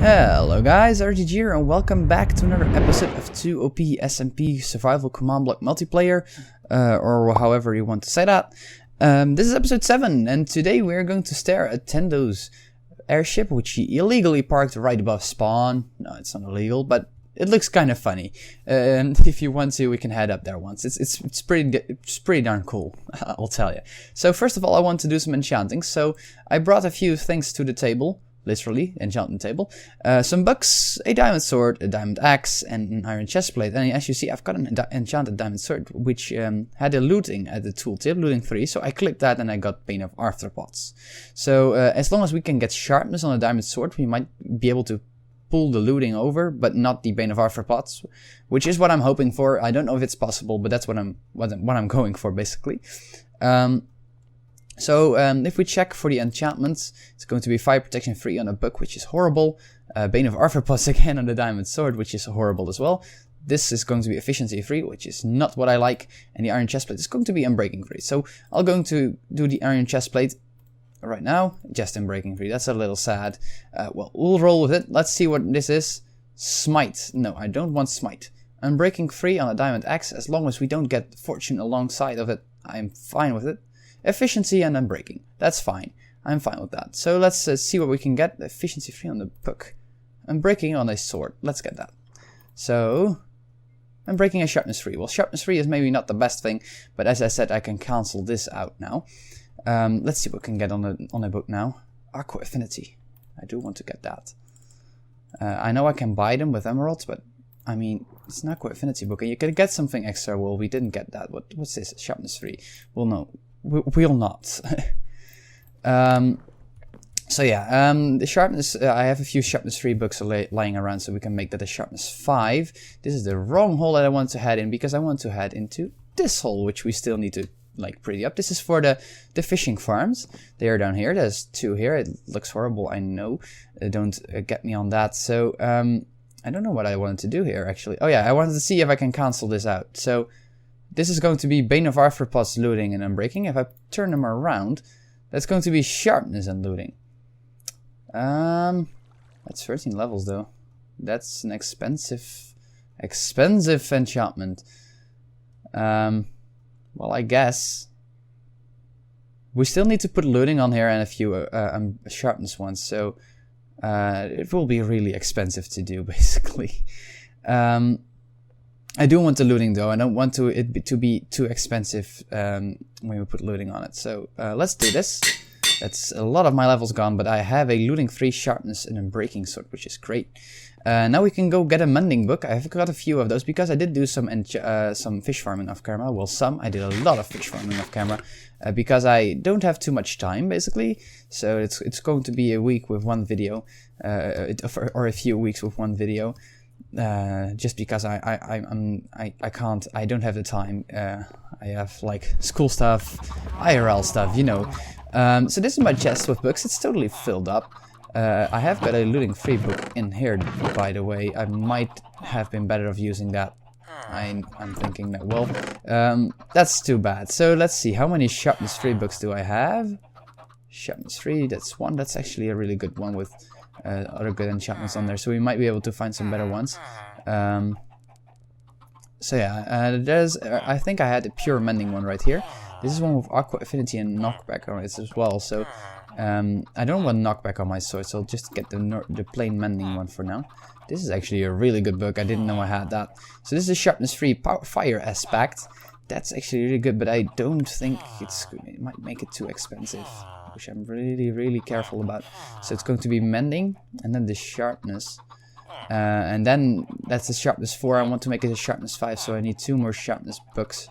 Hello guys, RDG here, and welcome back to another episode of 2OP SMP Survival Command Block Multiplayer, or however you want to say that. This is episode 7, and today we're going to stare at Tendo's airship, which he illegally parked right above spawn. No, it's not illegal, but it looks kind of funny. And if you want to, we can head up there once. It's pretty darn cool, I'll tell you. So first of all, I want to do some enchanting. So I brought a few things to the table. Literally, enchantment table. Some books, a diamond sword, a diamond axe, and an iron chestplate. And as you see, I've got an enchanted diamond sword, which had a looting at the tooltip, looting 3. So I clicked that and I got Bane of Arthropods. So as long as we can get sharpness on a diamond sword, we might be able to pull the looting over, but not the Bane of Arthropods, which is what I'm hoping for. I don't know if it's possible, but that's what I'm going for, basically. So if we check for the enchantments, it's going to be fire protection 3 on a book, which is horrible. Bane of Arthropods again on the diamond sword, which is horrible as well. This is going to be efficiency 3, which is not what I like. And the iron chestplate is going to be unbreaking 3. So I'm going to do the iron chestplate right now, just unbreaking 3. That's a little sad. Well, we'll roll with it. Let's see what this is. Smite. No, I don't want smite. Unbreaking 3 on a diamond axe, as long as we don't get fortune alongside of it, I'm fine with it. Efficiency and unbreaking. That's fine. I'm fine with that. So let's see what we can get. Efficiency 3 on the book. Unbreaking on a sword. Let's get that. So, unbreaking a sharpness 3. Well, sharpness 3 is maybe not the best thing, but as I said, I can cancel this out now. Let's see what we can get on a book now. Aqua Affinity. I do want to get that. I know I can buy them with emeralds, but I mean, it's an Aqua Affinity book, and you can get something extra. Well, we didn't get that. What's this? Sharpness 3. Well, no. We'll not. So yeah, the sharpness, I have a few sharpness 3 books lying around, so we can make that a sharpness 5. This is the wrong hole that I want to head in, because I want to head into this hole, which we still need to like pretty up. This is for the fishing farms. They are down here. There's 2 here. It looks horrible, I know. Don't get me on that. So I don't know what I wanted to do here, actually. Oh yeah, I wanted to see if I can cancel this out. So this is going to be Bane of Arthropods looting and unbreaking. If I turn them around, that's going to be sharpness and looting. That's 13 levels though. That's an expensive enchantment. Well, I guess we still need to put looting on here and a few sharpness ones. So it will be really expensive to do, basically. I do want the looting though. I don't want it to be too expensive when we put looting on it. So let's do this. That's a lot of my levels gone, but I have a looting 3 sharpness and unbreaking sword, which is great. Now we can go get a mending book. I've got a few of those because I did do some fish farming off camera. Well, I did a lot of fish farming off camera because I don't have too much time, basically. So it's going to be a week with one video, or a few weeks with one video. Just because I don't have the time. I have like school stuff, IRL stuff, you know. So this is my chest with books. It's totally filled up. I have got a looting 3 book in here, by the way. I might have been better off using that. I'm thinking that, well, that's too bad. So let's see, how many sharpness 3 books do I have? Sharpness 3, that's 1. That's actually a really good one with other good enchantments on there, so we might be able to find some better ones. So yeah, I think I had a pure mending one right here. This is one with Aqua Affinity and knockback on it as well. So I don't want knockback on my sword, so I'll just get the plain mending one for now. This is actually a really good book. I didn't know I had that. So this is sharpness 3 fire aspect. That's actually really good, but I don't think it might make it too expensive, which I'm really careful about. So it's going to be mending, and then the sharpness, and then that's the sharpness 4. I want to make it a sharpness 5, so I need 2 more sharpness books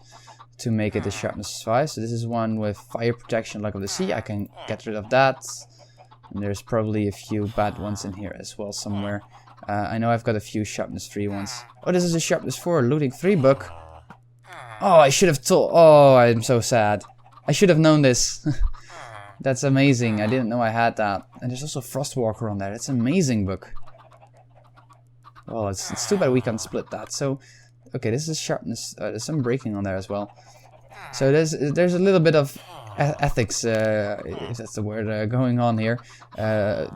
to make it a sharpness 5. So this is one with fire protection, Luck of the Sea. I can get rid of that, and there's probably a few bad ones in here as well somewhere. I know I've got a few sharpness 3 ones. Oh, this is a sharpness 4 looting 3 book. Oh, I should have told. Oh, I'm so sad. I should have known this. That's amazing. I didn't know I had that. And there's also Frostwalker on there. That's an amazing book. Well, it's too bad we can't split that. So, okay, this is sharpness. There's some breaking on there as well. So there's a little bit of ethics, if that's the word, going on here.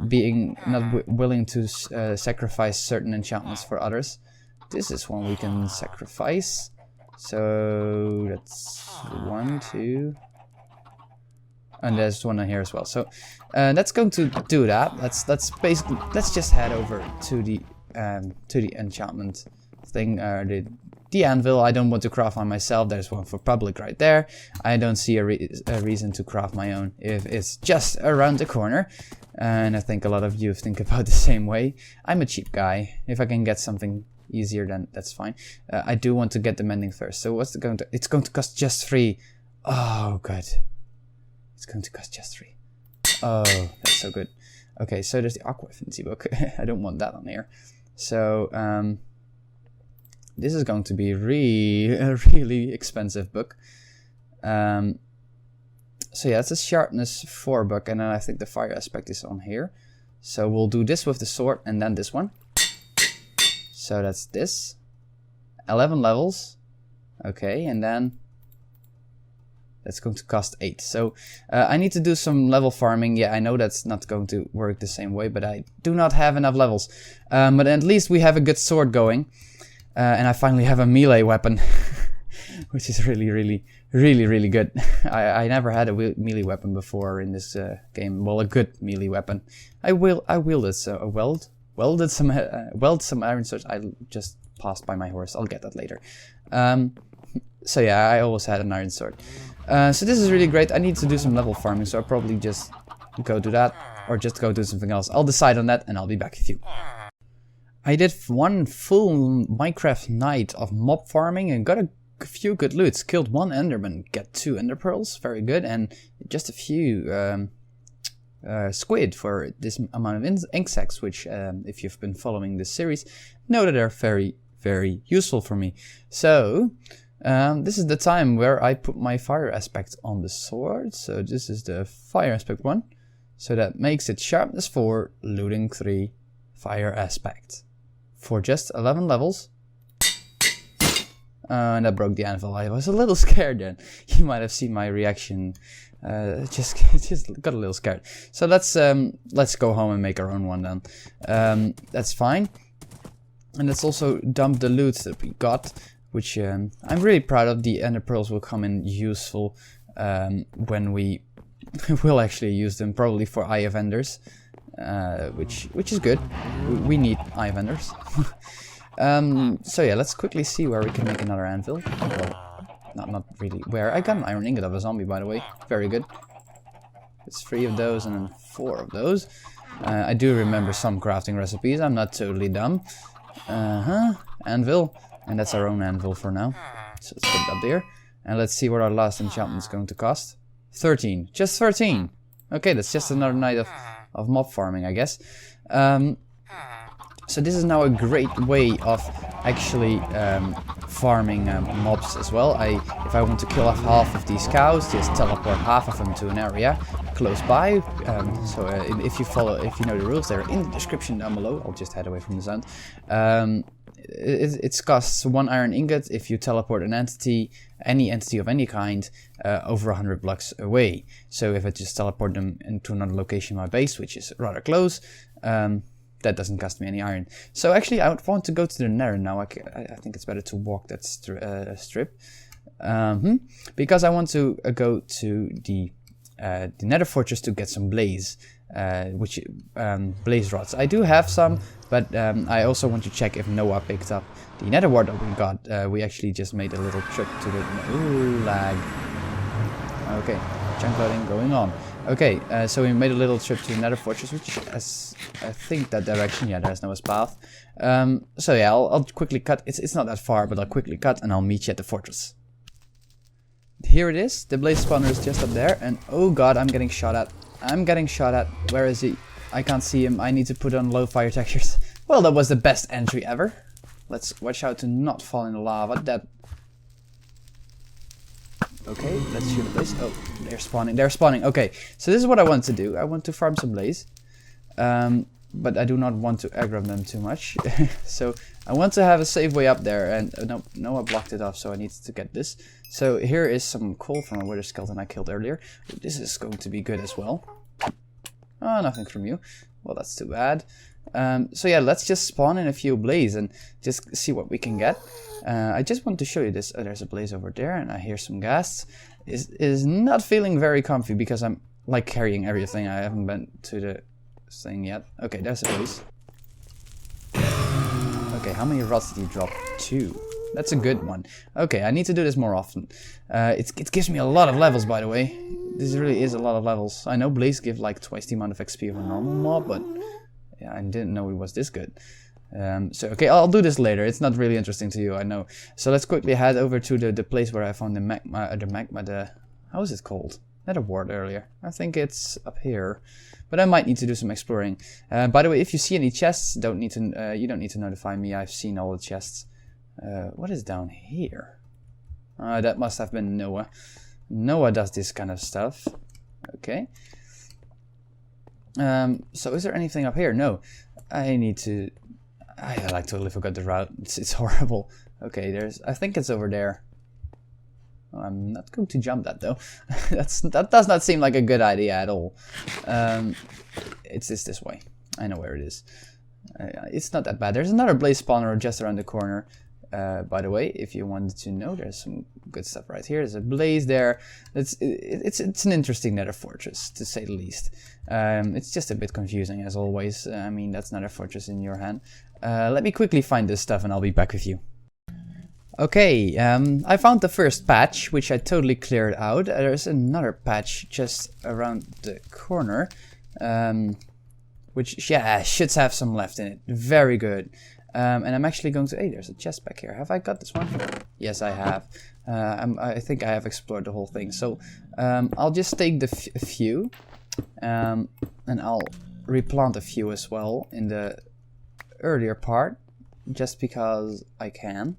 Being not willing to sacrifice certain enchantments for others. This is one we can sacrifice. So that's 1, 2, and there's one in here as well. So that's going to do that. Let's basically just head over to the enchantment thing. The anvil. I don't want to craft one myself. There's one for public right there. I don't see a reason to craft my own if it's just around the corner. And I think a lot of you think about the same way. I'm a cheap guy. If I can get something easier, then that's fine. I do want to get the mending first. So what's going to? It's going to cost just 3. Oh, good. It's going to cost just 3. Oh, that's so good. Okay, so there's the Aqua Affinity book. I don't want that on here. So this is going to be a really expensive book. So yeah, it's a sharpness 4 book, and then I think the fire aspect is on here. So we'll do this with the sword and then this one. So that's this. 11 levels. Okay, and then that's going to cost 8. So I need to do some level farming. Yeah, I know that's not going to work the same way, but I do not have enough levels. But at least we have a good sword going. And I finally have a melee weapon, which is really good. I never had a melee weapon before in this game. Well, a good melee weapon. I wielded some iron swords. I just passed by my horse. I'll get that later. So yeah, I always had an iron sword. So this is really great. I need to do some level farming, so I'll probably just go do that, or just go do something else. I'll decide on that, and I'll be back with you. I did one full Minecraft night of mob farming and got a few good loots. Killed 1 enderman, get 2 ender pearls, very good, and just a few squid for this amount of insects, which if you've been following this series, know that they're very useful for me. So this is the time where I put my fire aspect on the sword. So this is the fire aspect one. So that makes it sharpness 4, looting 3, fire aspect. For just 11 levels. And that broke the anvil. I was a little scared then. You might have seen my reaction. Just got a little scared. So let's go home and make our own one then. That's fine. And let's also dump the loot that we got, which I'm really proud of. The ender pearls will come in useful when we will actually use them, probably for eye of enders. Which is good. We need eye vendors. So yeah, let's quickly see where we can make another anvil. Well, not really where. I got an iron ingot of a zombie, by the way. Very good. It's 3 of those and then 4 of those. I do remember some crafting recipes. I'm not totally dumb. Anvil. And that's our own anvil for now. So let's put it up there. And let's see what our last enchantment is going to cost. 13. Just 13. Okay, that's just another night of mob farming, I guess. So this is now a great way of actually farming mobs as well. If I want to kill off half of these cows, just teleport half of them to an area close by. If you know the rules, they're in the description down below. I'll just head away from the sound. It costs 1 iron ingot if you teleport an entity, any entity of any kind, over 100 blocks away. So if I just teleport them into another location in my base, which is rather close, that doesn't cost me any iron. So actually I would want to go to the Nether now. I think it's better to walk that strip. Because I want to go to the Nether Fortress to get some blaze. Blaze rods. I do have some, but I also want to check if Noah picked up the nether wart that we got. We actually just made a little trip to the... Ooh, lag. Okay, chunk loading going on. Okay, so we made a little trip to the Nether Fortress, which is, I think, that direction. Yeah, there's Noah's path. So yeah, I'll quickly cut. It's not that far, but I'll quickly cut and I'll meet you at the fortress. Here it is. The blaze spawner is just up there, and oh god, I'm getting shot at. Where is he? I can't see him. I need to put on low fire textures. Well, that was the best entry ever. Let's watch out to not fall in the lava. Okay, let's shoot a blaze. Oh, they're spawning. Okay, so this is what I want to do. I want to farm some blaze. but I do not want to aggro them too much. So I want to have a safe way up there, and no, I blocked it off, so I need to get this. So here is some coal from a wither skeleton I killed earlier. This is going to be good as well. Oh, nothing from you. Well, that's too bad. So yeah, let's just spawn in a few blaze and just see what we can get. I just want to show you this. Oh, there's a blaze over there, and I hear some ghasts. Is not feeling very comfy because I'm like carrying everything. I haven't been to the thing yet. Okay, there's a blaze. Okay, how many rods did he drop? 2. That's a good one. Okay, I need to do this more often. It gives me a lot of levels, by the way. This really is a lot of levels. I know blaze give like twice the amount of XP of a normal mob, but yeah, I didn't know it was this good. So okay, I'll do this later. It's not really interesting to you, I know. So let's quickly head over to the place where I found the magma, how is it called? Nether wart earlier. I think it's up here, but I might need to do some exploring. By the way, if you see any chests, you don't need to notify me. I've seen all the chests. What is down here? That must have been Noah. Noah does this kind of stuff. Okay. So is there anything up here? No. I like totally forgot the route. It's horrible. Okay, I think it's over there. Oh, I'm not going to jump that though. That does not seem like a good idea at all. It's this way. I know where it is. It's not that bad. There's another blaze spawner just around the corner. By the way, if you wanted to know, there's some good stuff right here. There's a blaze there. It's an interesting nether fortress, to say the least. It's just a bit confusing as always. I mean, that's nether fortress in your hand. Let me quickly find this stuff and I'll be back with you. Okay, I found the first patch, which I totally cleared out. There's another patch just around the corner, which, yeah, should have some left in it. Very good. And I'm actually going to... Hey, there's a chest back here. Have I got this one? Yes, I have. I think I have explored the whole thing. So I'll just take the few, and I'll replant a few as well in the earlier part, just because I can.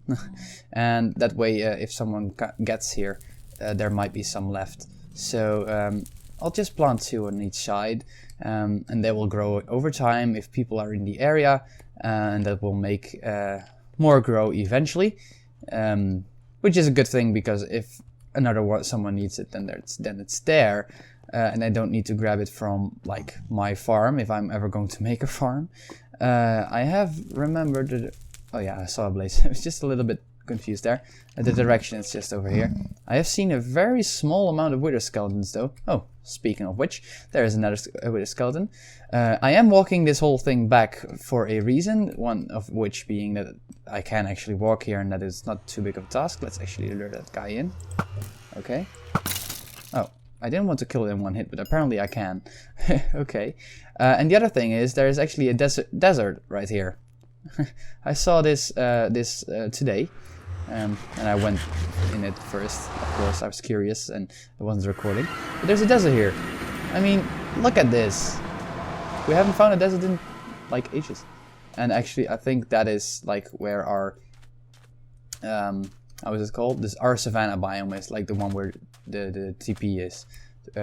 And that way, if someone gets here, there might be some left. So I'll just plant 2 on each side, and they will grow over time if people are in the area. And that will make more grow eventually, which is a good thing, because if someone needs it, then it's there, and I don't need to grab it from like my farm if I'm ever going to make a farm. I have remembered that. Oh yeah, I saw a blaze. I was just a little bit confused there. The direction is just over here. I have seen a very small amount of wither skeletons though. Oh, speaking of which, there is another wither skeleton. I am walking this whole thing back for a reason, one of which being that I can actually walk here and that is not too big of a task. Let's actually lure that guy in. Okay. Oh, I didn't want to kill it in one hit, but apparently I can. Okay. And the other thing is there is actually a desert right here. I saw this today. And I went in it first. Of course, I was curious and I wasn't recording. But there's a desert here. I mean, look at this. We haven't found a desert in like ages. And actually, I think that is like where our how is it called? Our savanna biome is, like the one where the TP is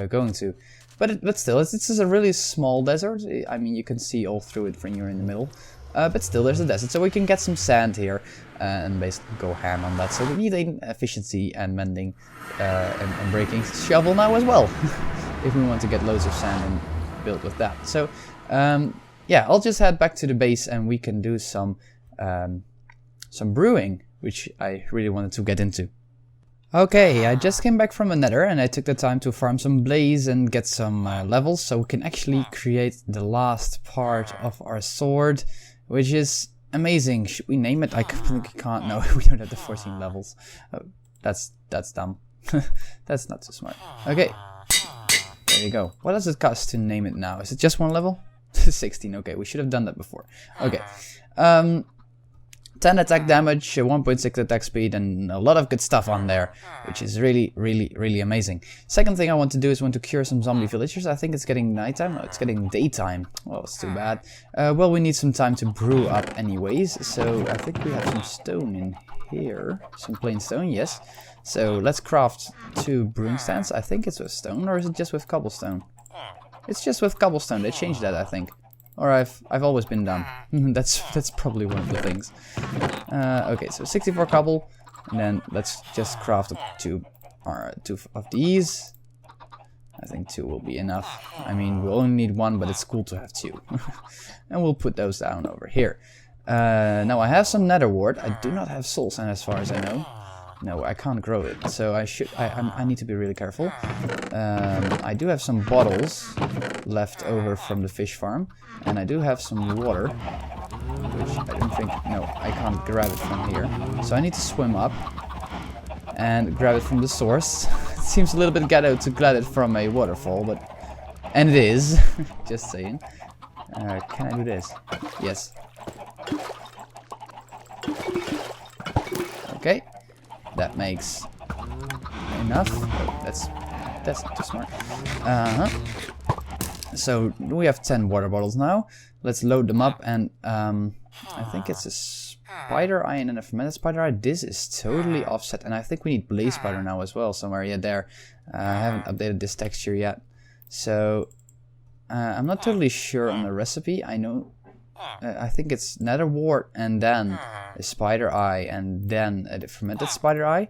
going to. But still, it's just a really small desert. I mean, you can see all through it when you're in the middle. But still, there's a desert, so we can get some sand here and basically go ham on that. So we need an efficiency and mending and breaking shovel now as well, if we want to get loads of sand and build with that. So yeah, I'll just head back to the base and we can do some brewing, which I really wanted to get into. Okay, I just came back from a nether and I took the time to farm some blaze and get some levels, so we can actually create the last part of our sword, which is amazing. Should we name it? I completely can't. No, we don't have the 14 levels. Oh, that's dumb. That's not so smart. Okay, there you go. What does it cost to name it now? Is it just 1 level? 16. Okay, we should have done that before. Okay. 10 attack damage, 1.6 attack speed, and a lot of good stuff on there, which is really, really, really amazing. Second thing I want to do is to cure some zombie villagers. I think it's getting nighttime. No, it's getting daytime. Well, it's too bad. Well, we need some time to brew up anyways, so I think we have some stone in here. Some plain stone, yes. So let's craft 2 brewing stands. I think it's with stone, or is it just with cobblestone? It's just with cobblestone. They changed that, I think. Or I've always been dumb. That's probably one of the things. Okay, so 64 cobble, and then let's just craft up two of these. I think 2 will be enough. I mean, we only need 1, but it's cool to have 2. And we'll put those down over here. Now I have some nether wart. I do not have soul sand as far as I know. No, I can't grow it, so I need to be really careful. I do have some bottles left over from the fish farm, and I do have some water, which I don't think, no, I can't grab it from here. So I need to swim up and grab it from the source. It seems a little bit ghetto to grab it from a waterfall, but, and it is, just saying. Can I do this? Yes. Okay. That makes enough. Oh, that's not too smart. So we have 10 water bottles now. Let's load them up, and I think it's a spider eye and a fermented spider eye. This is totally offset, and I think we need blaze spider now as well somewhere. Yeah, there. I haven't updated this texture yet, so I'm not totally sure on the recipe. I know. I think it's nether wart and then a spider eye and then a fermented spider eye.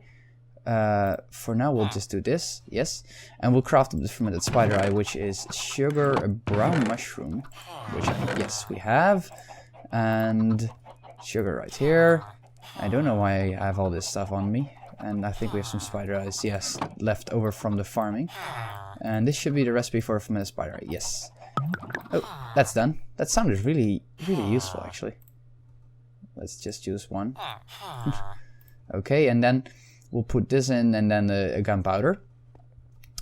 For now we'll just do this, yes. And we'll craft up the fermented spider eye, which is sugar, a brown mushroom, which yes we have. And sugar right here. I don't know why I have all this stuff on me. And I think we have some spider eyes, yes, left over from the farming. And this should be the recipe for a fermented spider eye, yes. Oh, that's done. That sounded really useful, actually. Let's just use 1. Okay, and then we'll put this in, and then a gunpowder.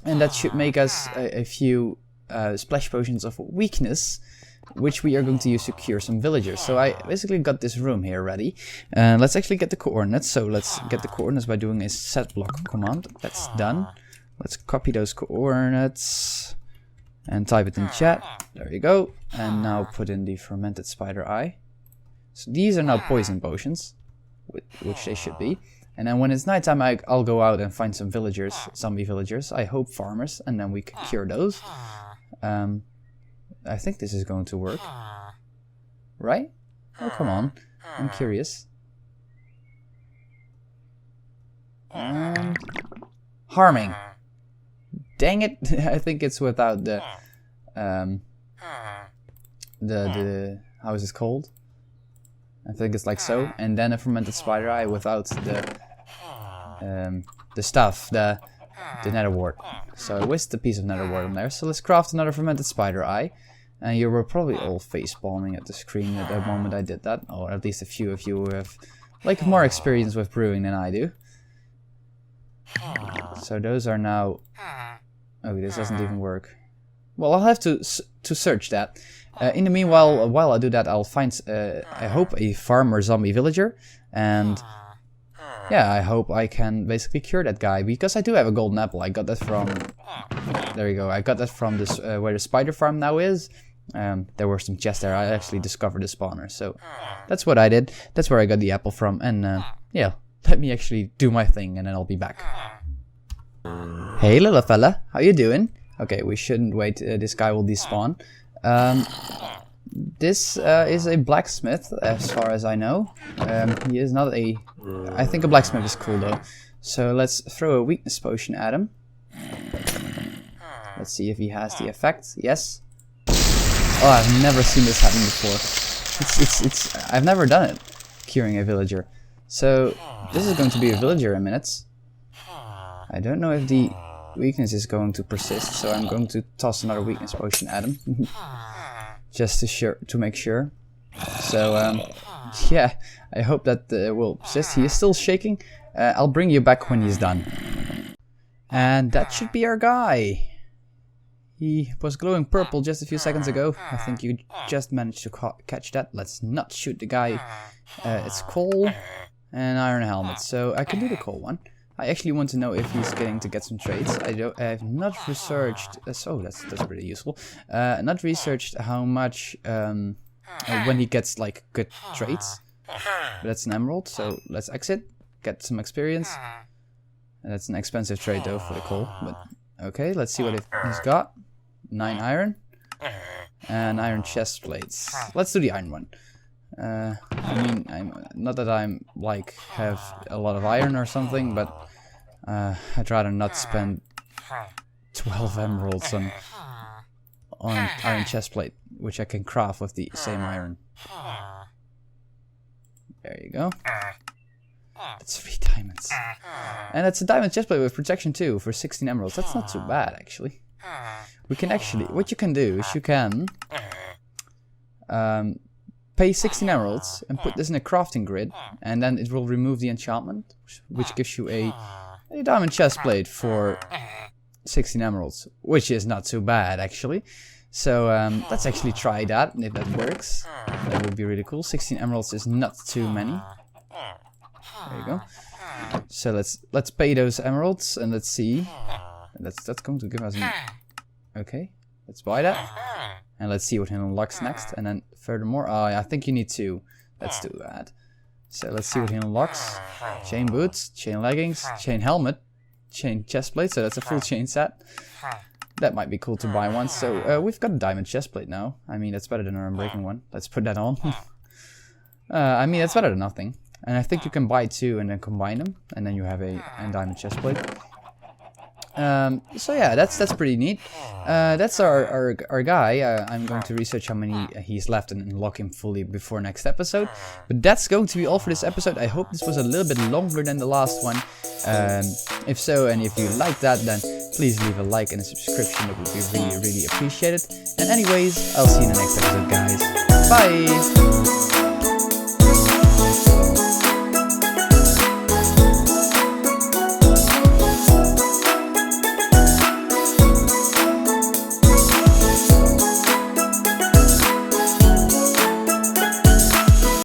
And that should make us a few splash potions of weakness, which we are going to use to cure some villagers. So I basically got this room here ready. Let's actually get the coordinates. So let's get the coordinates by doing a set block command. That's done. Let's copy those coordinates and type it in chat. There you go. And now put in the fermented spider eye. So these are now poison potions, which they should be. And then when it's nighttime, I'll go out and find some villagers, zombie villagers. I hope farmers, and then we can cure those. I think this is going to work. Right? Oh, come on. I'm curious. And harming. Dang it! I think it's without the how is it called? I think it's like so, and then a fermented spider eye without the stuff, the nether wart. So I whisked a piece of nether wart on there. So let's craft another fermented spider eye. And you were probably all face palming at the screen at the moment I did that, or at least a few of you who have like more experience with brewing than I do. So those are now. Oh, this doesn't even work. Well, I'll have to search that. In the meanwhile, while I do that, I'll find, I hope, a farmer zombie villager. And yeah, I hope I can basically cure that guy. Because I do have a golden apple. I got that from... There you go. I got that from this where the spider farm now is. There were some chests there. I actually discovered the spawner. So that's what I did. That's where I got the apple from. And yeah, let me actually do my thing and then I'll be back. Hey little fella, how you doing? Okay, we shouldn't wait, this guy will despawn. This is a blacksmith, as far as I know. He is not a... I think a blacksmith is cool though. So let's throw a weakness potion at him. Let's see if he has the effect. Yes. Oh, I've never seen this happen before. I've never done it, curing a villager. So this is going to be a villager in minutes. I don't know if the weakness is going to persist, so I'm going to toss another weakness potion at him. Just to make sure. So, yeah, I hope that will persist. He is still shaking. I'll bring you back when he's done. And that should be our guy. He was glowing purple just a few seconds ago. I think you just managed to catch that. Let's not shoot the guy. It's coal and iron helmet, so I can do the coal one. I actually want to know if he's getting to get some traits. I have not researched. Oh, that's pretty useful. Not researched how much when he gets like good traits. But that's an emerald. So let's exit, get some experience. And that's an expensive trait though for the coal. But okay, let's see what he's got. 9 iron. and iron chest plates. Let's do the iron one. I mean, not that I'm like have a lot of iron or something, but I'd rather not spend 12 emeralds on iron chest plate, which I can craft with the same iron. There you go. That's 3 diamonds. And it's a diamond chest plate with protection too for 16 emeralds. That's not too bad actually. We can actually, what you can do is you can pay 16 emeralds and put this in a crafting grid, and then it will remove the enchantment, which gives you a diamond chest plate for 16 emeralds, which is not too bad actually. So let's actually try that, and if that works, that would be really cool. 16 emeralds is not too many. There you go. So let's pay those emeralds, and let's see. That's going to give us an... Okay, let's buy that. And let's see what it unlocks next. And then furthermore, I think you need 2. Let's do that. So let's see what it unlocks. Chain boots, chain leggings, chain helmet, chain chest plate. So that's a full chain set. That might be cool to buy one. So we've got a diamond chest plate now. I mean, that's better than an unbreaking one. Let's put that on. I mean, that's better than nothing. And I think you can buy 2 and then combine them, and then you have a diamond chest plate. So yeah, that's pretty neat. That's our guy. I'm going to research how many he's left and unlock him fully before next episode. But that's going to be all for this episode. I hope this was a little bit longer than the last one. If so, and if you like that, then please leave a like and a subscription. That would be really, really appreciated. And anyways, I'll see you in the next episode, guys. Bye!